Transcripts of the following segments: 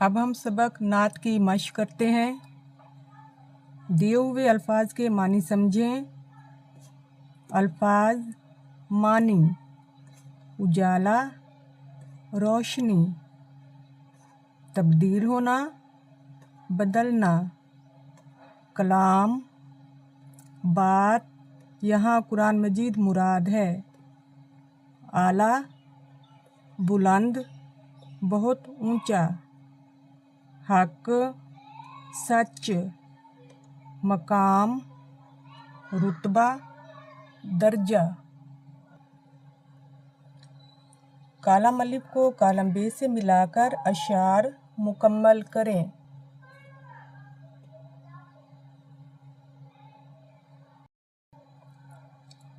अब हम सबक नात की मश्क करते हैं। दिए हुए अल्फाज के मानी समझें। अल्फाज मानी: उजाला, रोशनी, तब्दील होना, बदलना। कलाम, बात, यहाँ कुरान मजीद मुराद है। आला, बुलंद, बहुत ऊंचा। हक, सच। मकाम, रुतबा, दर्जा। कालम अलिफ को कालम बे से मिलाकर अशार मुकम्मल करें।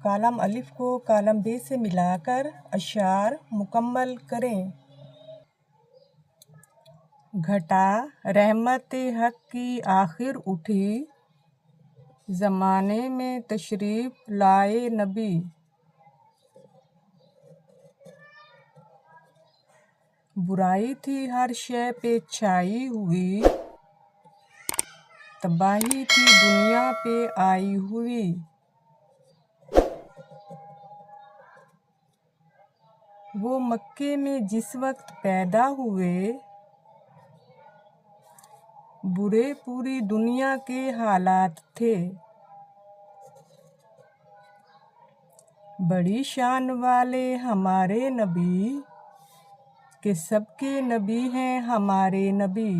कालम अलिफ को कालम बे से मिलाकर अशार मुकम्मल करें। घटा, रहमत हक की आखिर उठी, ज़माने में तशरीफ़ लाए नबी। बुराई थी हर शय पे छाई हुई, तबाही थी दुनिया पे आई हुई। वो मक्के में जिस वक्त पैदा हुए, बुरे पूरी दुनिया के हालात थे। बड़ी शान वाले हमारे नबी, के सबके नबी हैं हमारे नबी।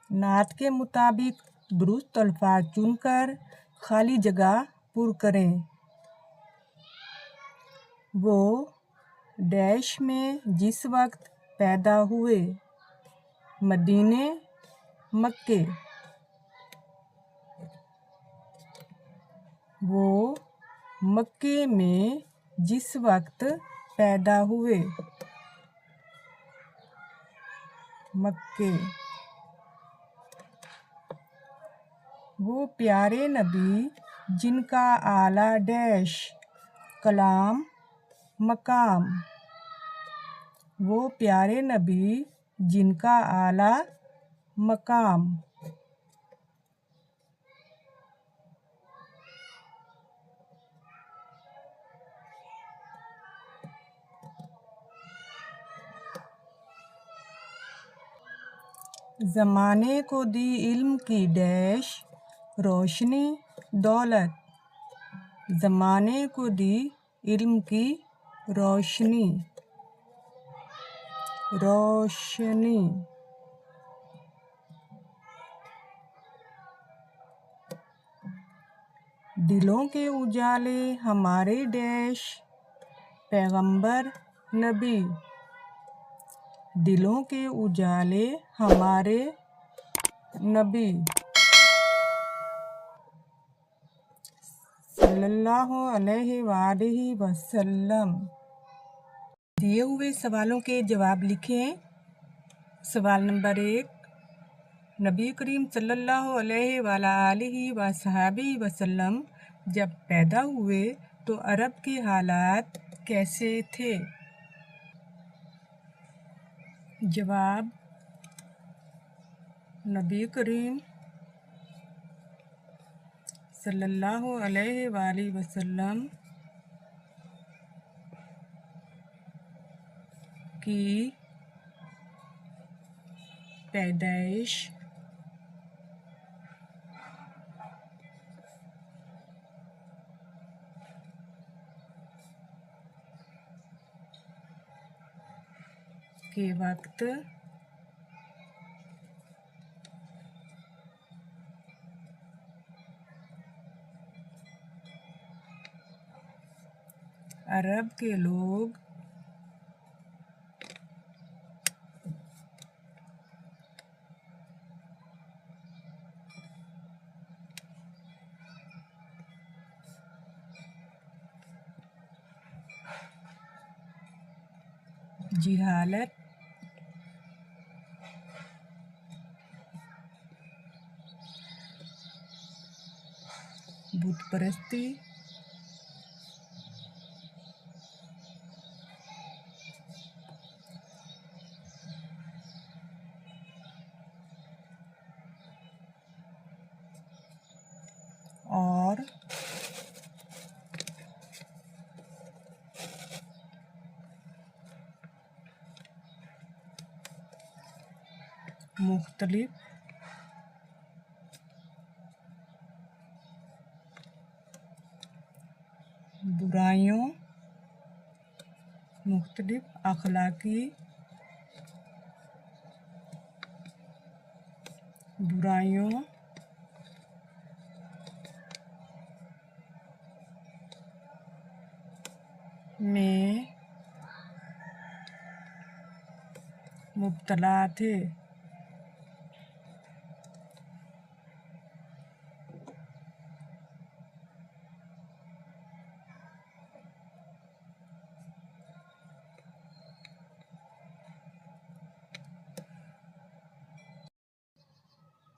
नात के मुताबिक दुरुस्त अल्फाज चुनकर खाली जगह पुर करें। वो डैश में जिस वक्त पैदा हुए, मदीने, मक्के। वो मक्के में जिस वक्त पैदा हुए, मक्के। वो प्यारे नबी जिनका आला डैश, कलाम, मकाम। वो प्यारे नबी जिनका आला मकाम। ज़माने को दी इल्म की डैश, रोशनी, दौलत। ज़माने को दी इल्म की रोशनी, रोशनी। दिलों के उजाले हमारे डैश, पैगंबर, नबी। दिलों के उजाले हमारे नबी सल्लल्लाहु अलैहि वसल्लम। दिए हुए सवालों के जवाब लिखें। सवाल नंबर 1, नबी करीम सल्लल्लाहु अलैहि वसल्लम जब पैदा हुए तो अरब के हालात कैसे थे? जवाब: नबी करीम सल्लल्लाहु अलैहि वसल्लम की पैदाइश के वक्त अरब के लोग जिहालत, बुत परस्ती, और मुख्तलिफ बुराइयों, मुख्तलिफ अखलाकी बुराइयों में मुब्तला थे।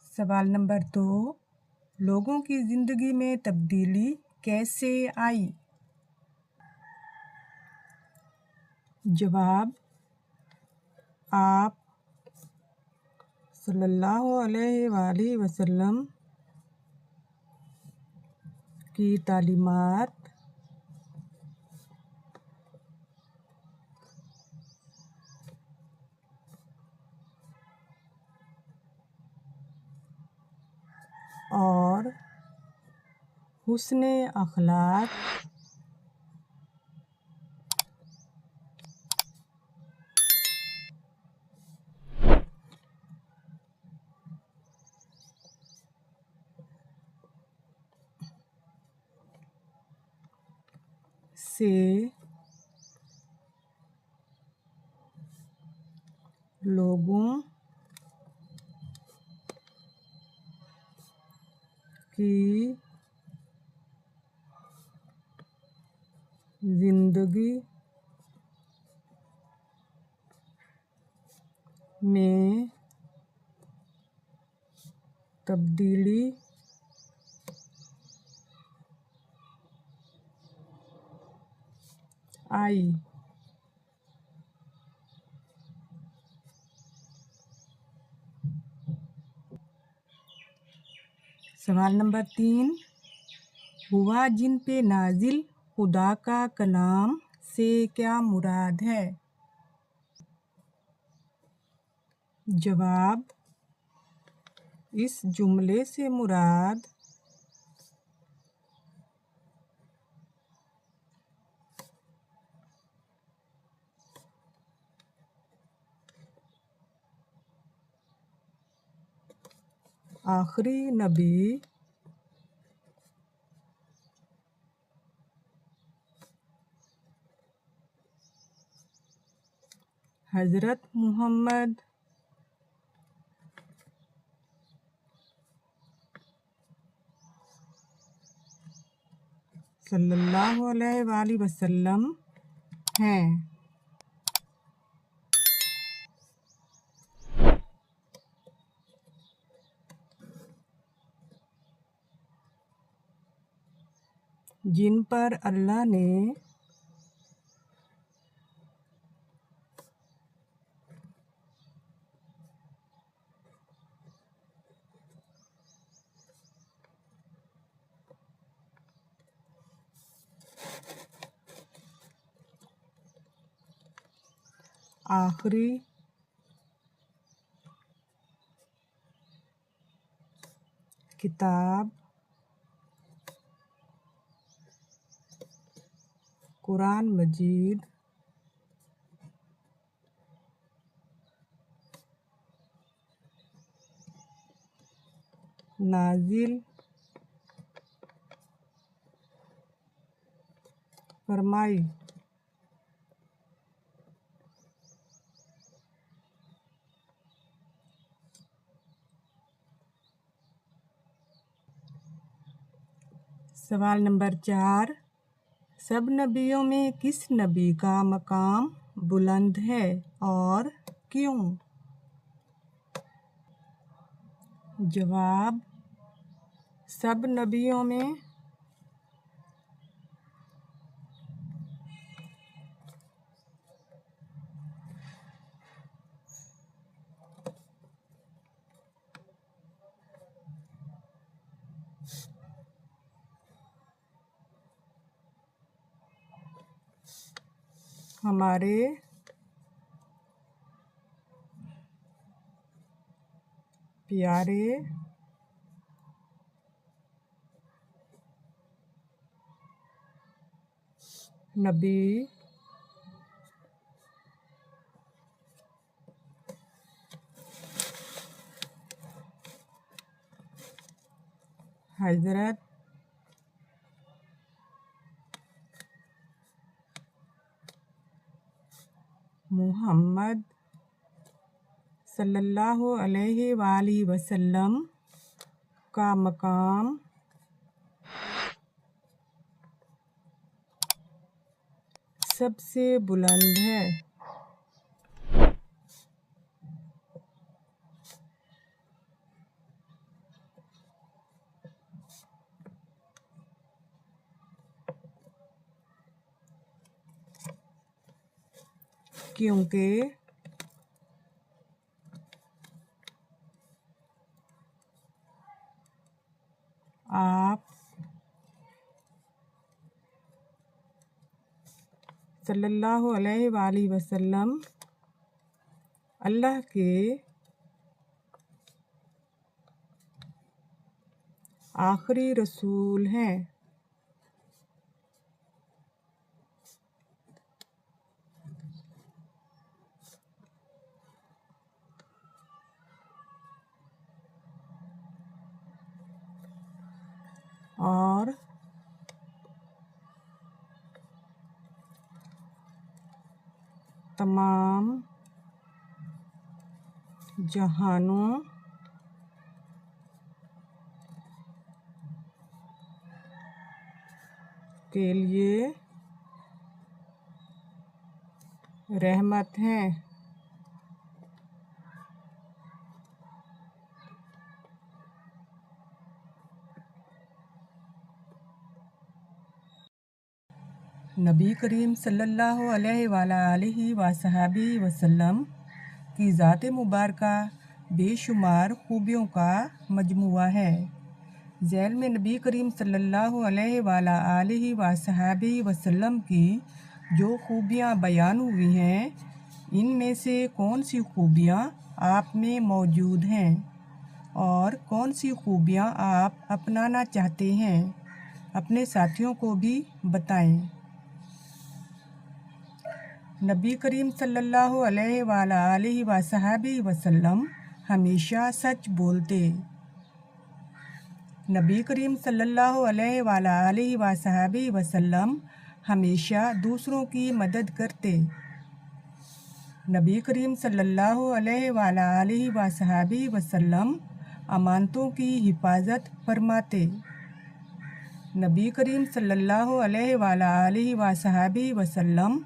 सवाल नंबर 2, लोगों की ज़िंदगी में तब्दीली कैसे आई? जवाब, आप सल्लल्लाहु अलैहि वसल्लम की तालीमात और हुस्ने अखलाक से लोगों की ज़िंदगी में तब्दीली आई। सवाल नंबर 3, हुआ जिन पे नाजिल खुदा का कलाम से क्या मुराद है? जवाब, इस जुमले से मुराद आखिरी नबी हज़रत मुहम्मद सल्लल्लाहु अलैहि वसल्लम हैं। जिन पर अल्लाह ने आखिरी किताब कुरान मजीद नाजिल फरमाई। सवाल नंबर 4, सब नबियों में किस नबी का मकाम बुलंद है और क्यों? जवाब, सब नबियों में हमारे प्यारे नबी हज़रत मुहम्मद सल्लल्लाहु अलैहि वसल्लम का मकाम सबसे बुलंद है। क्योंकि आप सल्लल्लाहु अलैहि वसल्लम अल्लाह के आखिरी रसूल हैं। और तमाम जहानों के लिए रहमत हैं। नबी करीम सल्लल्लाहु अलैहि वसल्लम की ज़ात मुबारका बेशुमार खूबियों का मजमुआ है। झैल में नबी करीम सल्लल्लाहु अलैहि वसल्लम की जो खूबियाँ बयान हुई हैं, इनमें से कौन सी खूबियाँ आप में मौजूद हैं और कौन सी खूबियाँ आप अपनाना चाहते हैं, अपने साथियों को भी बताएं। नबी करीम सल्लल्लाहु अलैहि वसल्लम हमेशा सच बोलते। नबी करीम सल्लल्लाहु अलैहि वसल्लम हमेशा दूसरों की मदद करते। नबी करीम सल्लल्लाहु अलैहि वसल्लम अमानतों की हिफाजत फरमाते। नबी करीम सल्लल्लाहु अलैहि वसल्लम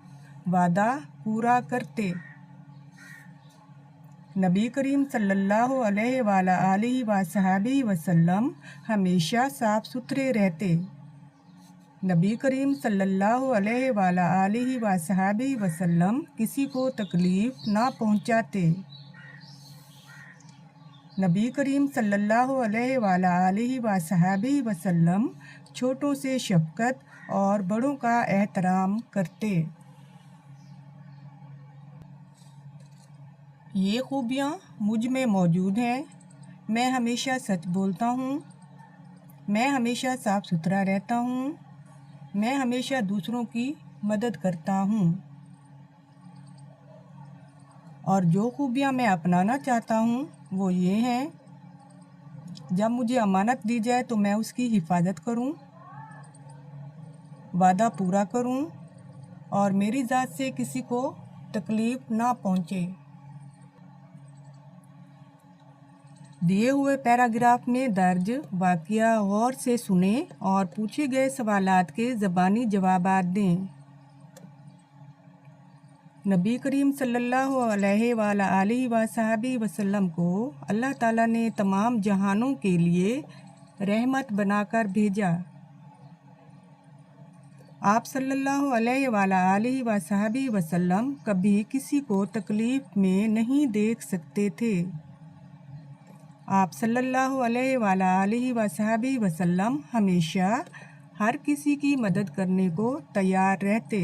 वादा पूरा करते। नबी करीम सल्लल्लाहु अलैहि वसल्लम हमेशा साफ सुथरे रहते। नबी करीम सल्लल्लाहु अलैहि वसल्लम किसी को तकलीफ़ ना पहुंचाते। नबी करीम सल्लल्लाहु अलैहि वसल्लम छोटों से शफ़क़त और बड़ों का एहतराम करते। ये खूबियाँ मुझ में मौजूद हैं। मैं हमेशा सच बोलता हूँ, मैं हमेशा साफ सुथरा रहता हूँ, मैं हमेशा दूसरों की मदद करता हूँ। और जो खूबियाँ मैं अपनाना चाहता हूँ वो ये हैं, जब मुझे अमानत दी जाए तो मैं उसकी हिफाजत करूँ, वादा पूरा करूँ और मेरी ज़ात से किसी को तकलीफ़ ना पहुँचे। दिए हुए पैराग्राफ में दर्ज वाक़या गौर से सुने और पूछे गए सवालात के ज़बानी जवाबात दें। नबी करीम सल्लल्लाहु अलैहि वसल्लम को अल्लाह ताला ने तमाम जहानों के लिए रहमत बनाकर भेजा। आप सल्लल्लाहु अलैहि वसल्लम कभी किसी को तकलीफ़ में नहीं देख सकते थे। आप सल्लल्लाहु अलैहि वसल्लम हमेशा हर किसी की मदद करने को तैयार रहते।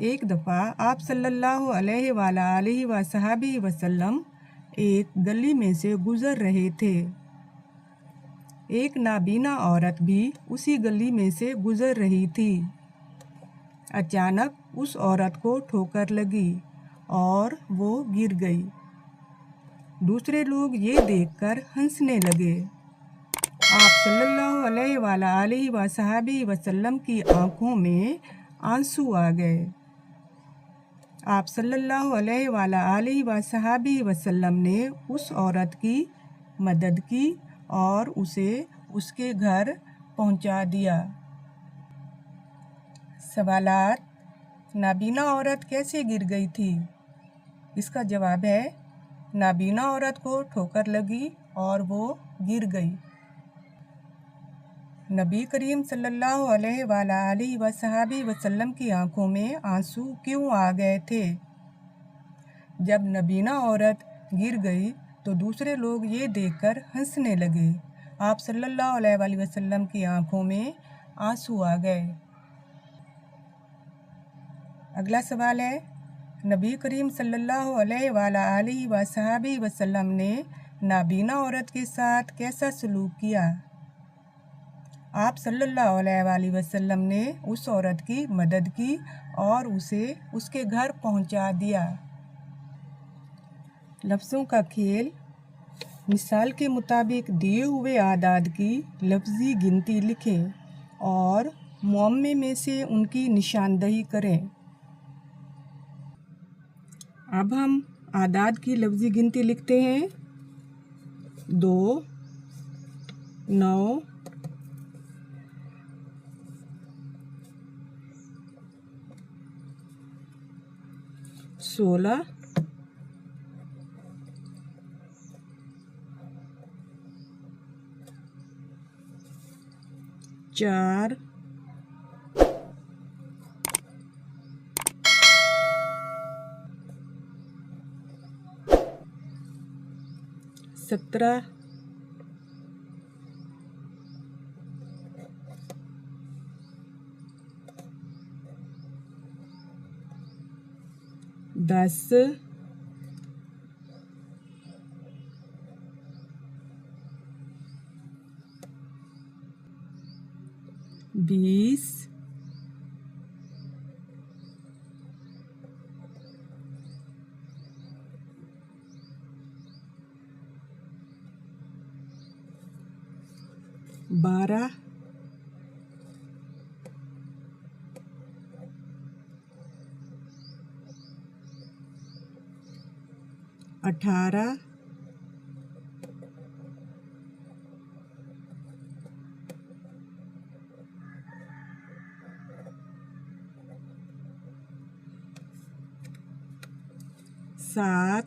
एक दफ़ा आप सल्लल्लाहु अलैहि वसल्लम एक गली में से गुज़र रहे थे। एक नाबीना औरत भी उसी गली में से गुज़र रही थी। अचानक उस औरत को ठोकर लगी और वो गिर गई। दूसरे लोग ये देखकर हंसने लगे। आप सल्लल्लाहु अलैहि वसल्लम की आंखों में आंसू आ गए। आप सल्लल्लाहु अलैहि वसल्लम ने उस औरत की मदद की और उसे उसके घर पहुंचा दिया। सवालात: नाबीना औरत कैसे गिर गई थी? इसका जवाब है, नाबीना औरत को ठोकर लगी और वो गिर गई। नबी करीम सल्लल्लाहु अलैहि वसल्लम की आंखों में आंसू क्यों आ गए थे? जब नबीना औरत गिर गई तो दूसरे लोग ये देखकर हंसने लगे। आप सल्लल्लाहु अलैहि वसल्लम की आंखों में आंसू आ गए। अगला सवाल है, नबी करीम सल्लल्लाहु अलैहि वसल्लम ने नाबीना औरत के साथ कैसा सलूक किया? आप सल्लल्लाहु अलैहि वसल्लम ने उस औरत की मदद की और उसे उसके घर पहुंचा दिया। लफ्ज़ों का खेल। मिसाल के मुताबिक दिए हुए आदाद की लफ्ज़ी गिनती लिखें और मुअम्मे में से उनकी निशानदही करें। अब हम आदाद की लफ्ज़ी गिनती लिखते हैं। 2, 9, 16, 4, 17, 10, 20, 12, 18, 7,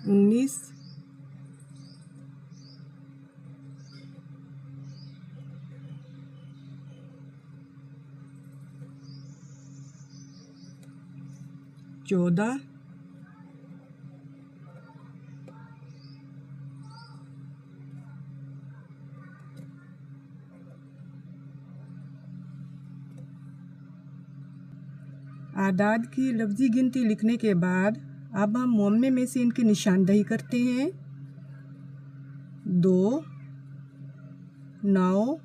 19, 14, आदाद की लफ्ज़ी गिनती लिखने के बाद अब हम मुअम्मे में से इनकी निशानदही करते हैं। 2, 9,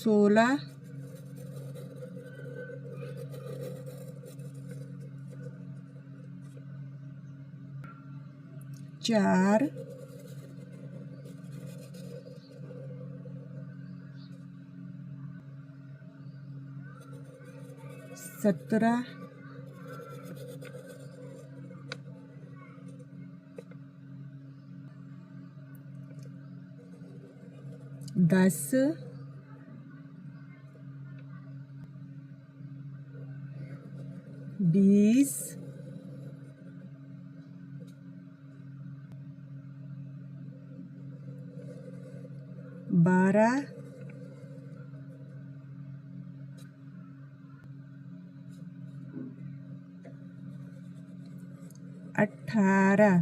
16, 4, 17, 10, 20, 12, 18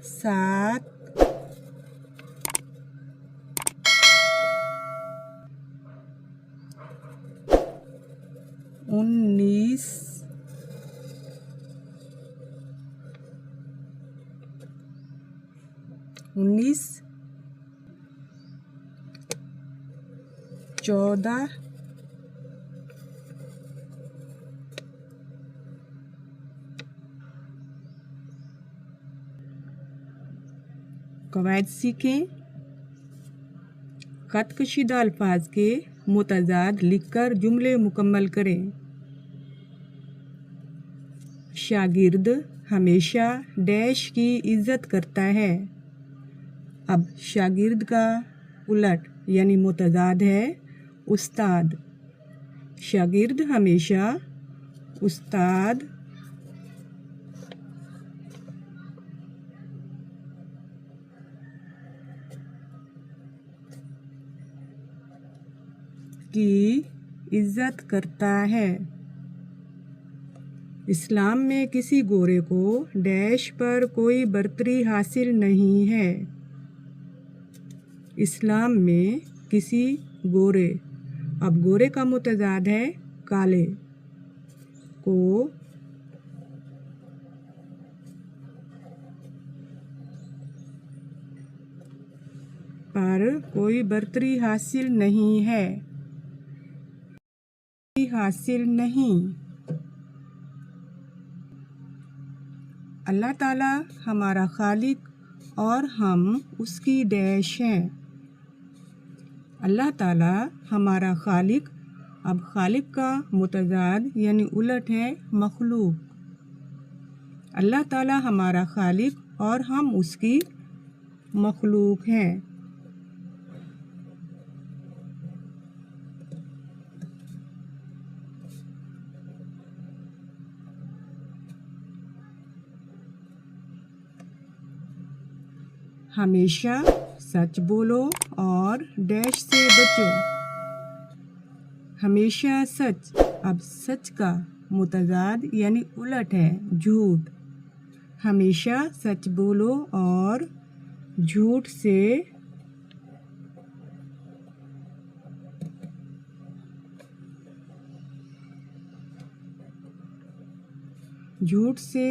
7 19 14 कवायद सीखें। खत कशीदा अल्फाज के मुतजाद लिखकर जुमले मुकम्मल करें। शागिर्द हमेशा डैश की इज्जत करता है। अब शागिर्द का उलट यानी मुतजाद है उस्ताद। शागिर्द हमेशा उस्ताद की इज्जत करता है। इस्लाम में किसी गोरे को डैश पर कोई बर्तरी हासिल नहीं है। इस्लाम में किसी गोरे, अब गोरे का मुतजाद है काले, को पर कोई बर्तरी हासिल नहीं है। हासिल नहीं। अल्लाह ताला हमारा खालिक और हम उसकी डैश हैं। अल्लाह ताला हमारा खालिक, अब खालिक का मुतजाद यानी उलट है मखलूक। अल्लाह ताला हमारा खालिक और हम उसकी मखलूक हैं। हमेशा सच बोलो और डैश से बचो। हमेशा सच, अब सच का मुतजाद यानी उलट है झूठ। हमेशा सच बोलो और झूठ से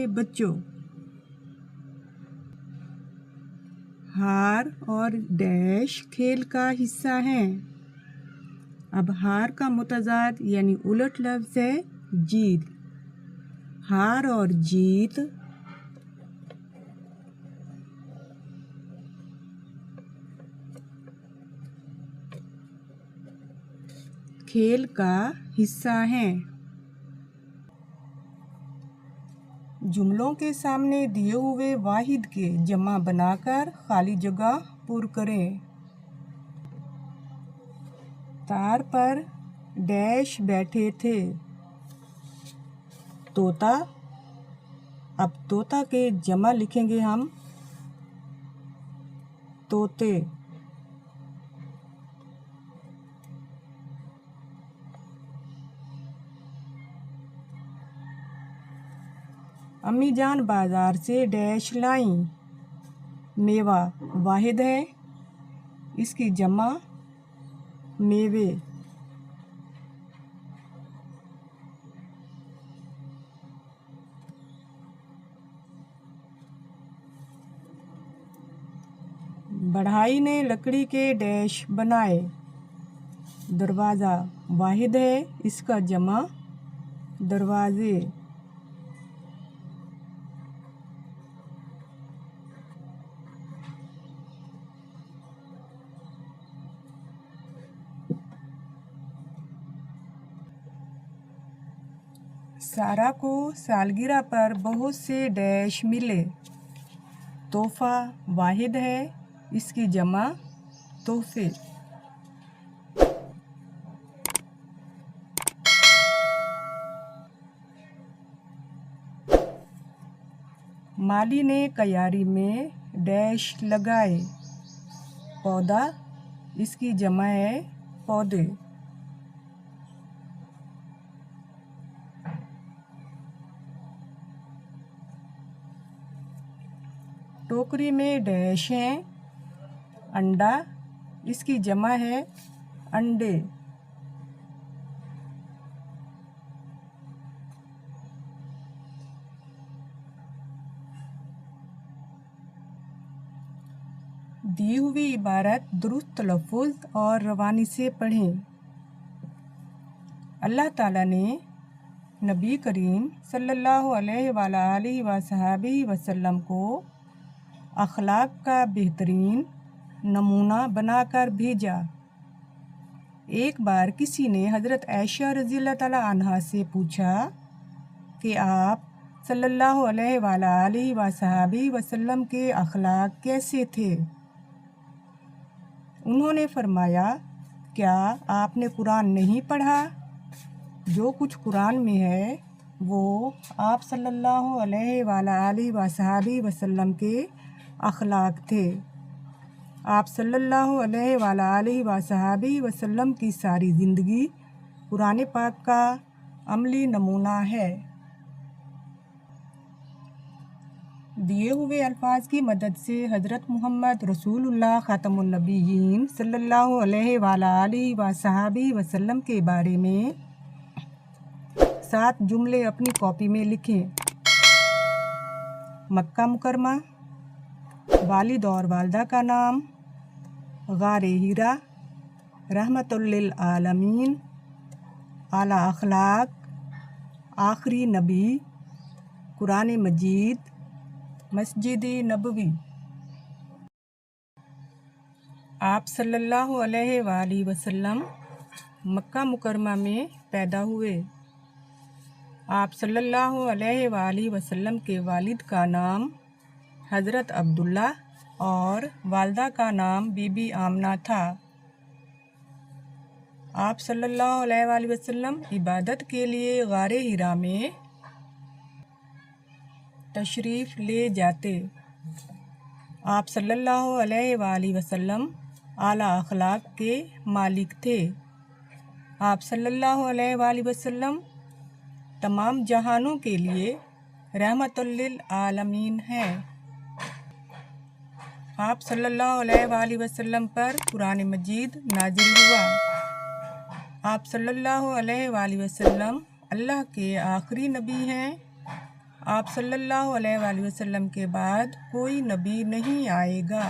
बचो। हार और डैश खेल का हिस्सा हैं। अब हार का मुतजाद यानी उलट लफ्ज़ है जीत। हार और जीत खेल का हिस्सा हैं। जुमलों के सामने दिए हुए वाहिद के जमा बनाकर खाली जगह पुर करें। तार पर डैश बैठे थे तोता। अब तोता के जमा लिखेंगे हम तोते। अम्मी जान बाज़ार से डैश लाईं। मेवा वाहिद है, इसकी जमा मेवे। बढ़ाई ने लकड़ी के डैश बनाए। दरवाज़ा वाहिद है, इसका जमा दरवाजे। सारा को सालगिरह पर बहुत से डैश मिले। तोहफ़ा वाहिद है, इसकी जमा तोहफ़े। माली ने क्यारी में डैश लगाए। पौधा, इसकी जमा है पौधे। टोकरी में डैश हैं। अंडा, इसकी जमा है अंडे। दी हुई इबारत दुरुस्त तलफ़ुज़ और रवानी से पढ़ें। अल्लाह ताला ने नबी करीम सल्लल्लाहु अलैहि वसल्लम को अखलाक का बेहतरीन नमूना बनाकर भेजा। एक बार किसी ने हज़रत आयशा रज़ियल्लाहु ताला अन्हा से पूछा कि आप सल्लल्लाहु अलैहि वसल्लम के अखलाक कैसे थे? उन्होंने फरमाया, क्या आपने कुरान नहीं पढ़ा? जो कुछ कुरान में है वो आप सल्लल्लाहु अलैहि वसल्लम के अखलाक थे। आप सल्लल्लाहु अलैहि वसल्लम की सारी ज़िंदगी कुरान पाक का अमली नमूना है। दिए हुए अल्फाज की मदद से हज़रत मोहम्मद रसूलुल्लाह ख़ातमुन नबिय्यीन सल्लल्लाहु अलैहि वसल्लम के बारे में 7 जुमले अपनी कॉपी में लिखें। मक्का मुकरमा, वालिद और वालदा का नाम, गारे हीरा, रहमतुल लिल आलमीन, आला अखलाक, आखिरी नबी, कुरान मजीद, मस्जिद नबवी। आप सल्लल्लाहु अलैहि वसल्लम मक्का मुकरमा में पैदा हुए। आप सल्लल्लाहु अलैहि वसल्लम के वालिद का नाम हज़रत अब्दुल्ला और वालदा का नाम बीबी आमना था। आप सल्लल्लाहु अलैहि वसल्लम इबादत के लिए गारे हिरा में तशरीफ़ ले जाते। आप सल्लल्लाहु अलैहि वसल्लम आला अखलाक के मालिक थे। आप सल्लल्लाहु अलैहि वसल्लम तमाम जहानों के लिए रहमतुल लिल आलमीन हैं। आप सल्लल्लाहु अलैहि वसल्लम पर कुरान मजीद नाजिल हुआ। आप सल्लल्लाहु अलैहि वसल्लम अल्लाह के आखिरी नबी हैं। आप सल्लल्लाहु अलैहि वसल्लम के बाद कोई नबी नहीं आएगा।